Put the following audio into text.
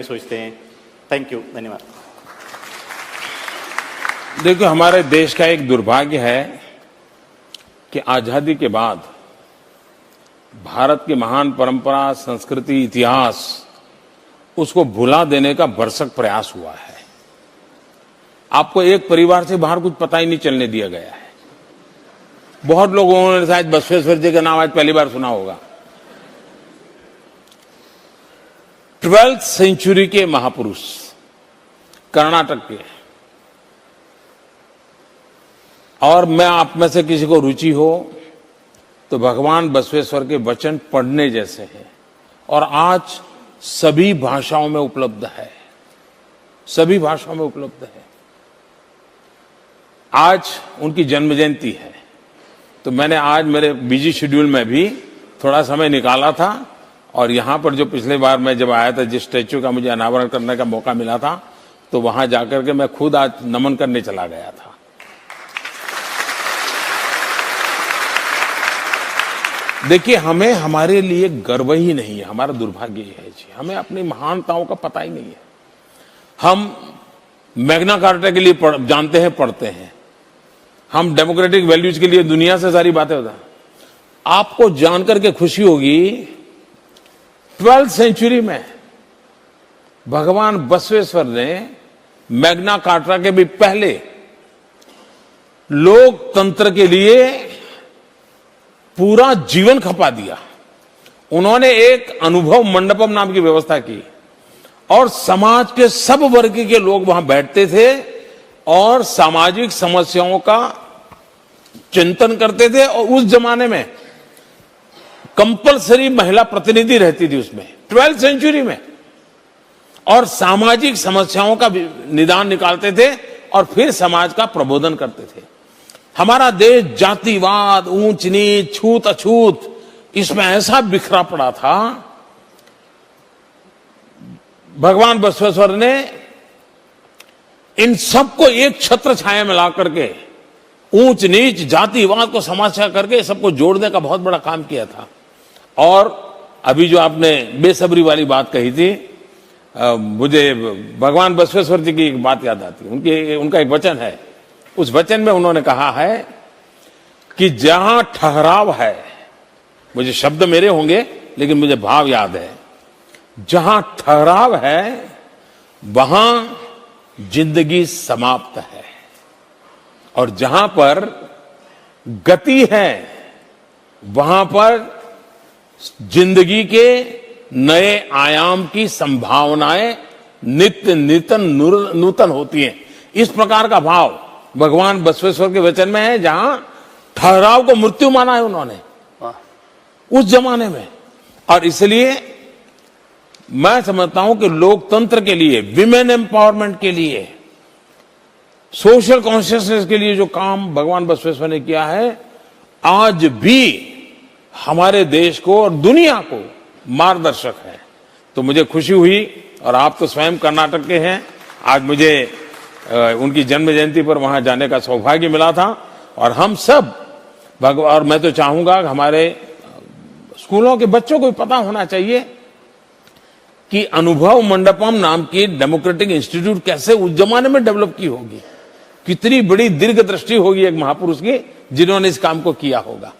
सोचते हैं। Thank you, धन्यवाद। देखिए, हमारे देश का एक दुर्भाग्य है कि आजादी के बाद भारत की महान परंपरा, संस्कृति, इतिहास उसको भुला देने का भरसक प्रयास हुआ है। आपको एक परिवार से बाहर कुछ पता ही नहीं चलने दिया गया है। बहुत लोगों ने शायद बसवेश्वर जी का नाम आज पहली बार सुना होगा। 12th सेंचुरी के महापुरुष, कर्नाटक के। और मैं आप में से किसी को रुचि हो तो भगवान बसवेश्वर के वचन पढ़ने जैसे हैं और आज सभी भाषाओं में उपलब्ध है, सभी भाषाओं में उपलब्ध है। आज उनकी जन्म जयंती है, तो मैंने आज मेरे बिजी शेड्यूल में भी थोड़ा समय निकाला था और यहां पर जो पिछले बार मैं जब आया था, जिस स्टैच्यू का मुझे अनावरण करने का मौका मिला था, तो वहां जाकर के मैं खुद आज नमन करने चला गया था। देखिए, हमें हमारे लिए गर्व ही नहीं है, हमारा दुर्भाग्य है जी। हमें अपनी महानताओं का पता ही नहीं है। हम मैग्ना कार्टा के लिए जानते हैं, पढ़ते हैं। हम डेमोक्रेटिक वैल्यूज के लिए दुनिया से सारी बातें होता है। आपको जानकर के खुशी होगी, 12th सेंचुरी में भगवान बसवेश्वर ने मैग्ना कार्टा के भी पहले लोकतंत्र के लिए पूरा जीवन खपा दिया। उन्होंने एक अनुभव मंडपम नाम की व्यवस्था की और समाज के सब वर्ग के लोग वहां बैठते थे और सामाजिक समस्याओं का चिंतन करते थे। और उस जमाने में कंपलसरी महिला प्रतिनिधि रहती थी उसमें, 12th सेंचुरी में, और सामाजिक समस्याओं का निदान निकालते थे और फिर समाज का प्रबोधन करते थे। हमारा देश जातिवाद, ऊंच नीच, छूत अछूत, इसमें ऐसा बिखरा पड़ा था। भगवान बसवेश्वर ने इन सबको एक छत्र छाया में ला करके ऊंच नीच, जातिवाद को समाप्त करके सबको जोड़ने का बहुत बड़ा काम किया था। और अभी जो आपने बेसब्री वाली बात कही थी, मुझे भगवान बसवेश्वर जी की एक बात याद आती है। उनका एक वचन है, उस वचन में उन्होंने कहा है कि जहां ठहराव है, मुझे शब्द मेरे होंगे लेकिन मुझे भाव याद है, जहां ठहराव है वहां जिंदगी समाप्त है और जहां पर गति है वहां पर जिंदगी के नए आयाम की संभावनाएं नित्य नूतन होती हैं। इस प्रकार का भाव भगवान बसवेश्वर के वचन में है, जहां ठहराव को मृत्यु माना है उन्होंने उस जमाने में। और इसलिए मैं समझता हूं कि लोकतंत्र के लिए, विमेन एम्पावरमेंट के लिए, सोशल कॉन्शियसनेस के लिए जो काम भगवान बसवेश्वर ने किया है, आज भी हमारे देश को और दुनिया को मार्गदर्शक है। तो मुझे खुशी हुई, और आप तो स्वयं कर्नाटक के हैं, आज मुझे उनकी जन्म जयंती पर वहां जाने का सौभाग्य मिला था। और हम सब और मैं तो चाहूंगा कि हमारे स्कूलों के बच्चों को पता होना चाहिए कि अनुभव मंडपम नाम की डेमोक्रेटिक इंस्टीट्यूट कैसे उस जमाने में डेवलप की होगी, कितनी बड़ी दीर्घ दृष्टि होगी एक महापुरुष की जिन्होंने इस काम को किया होगा।